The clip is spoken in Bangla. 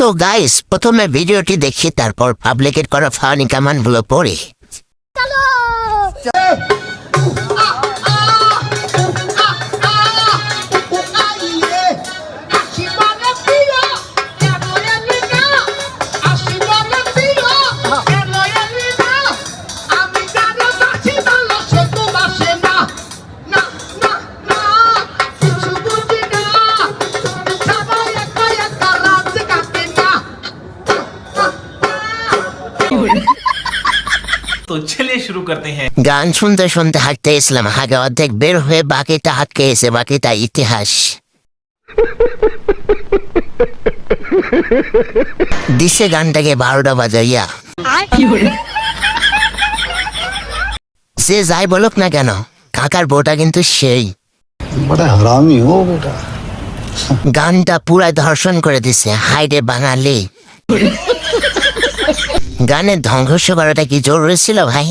তো গাইস, প্রথমে ভিডিওটি দেখি, তারপর পাবলিকের করা ফানি কামানগুলো পড়ি। तो चलिए शुरू करते हैं। গান শুনতে শুনতে হাঁটতে ইসলাম, আগে অর্ধেক বের হয়ে বাকিটা হাঁটকে এসে বাকিটা ইতিহাস। দিছে গানটাকে 12টা বাজাইয়া। সে যাই বলুক না কেন, কাকার বউটা কিন্তু সেই। बड़ा हरामी हो बेटा। গানটা পুরাই ধর্ষণ করে দিছে হাইডে বাঙালি। গানের ধ্বংস করাটা কি জরুরি ছিল ভাই?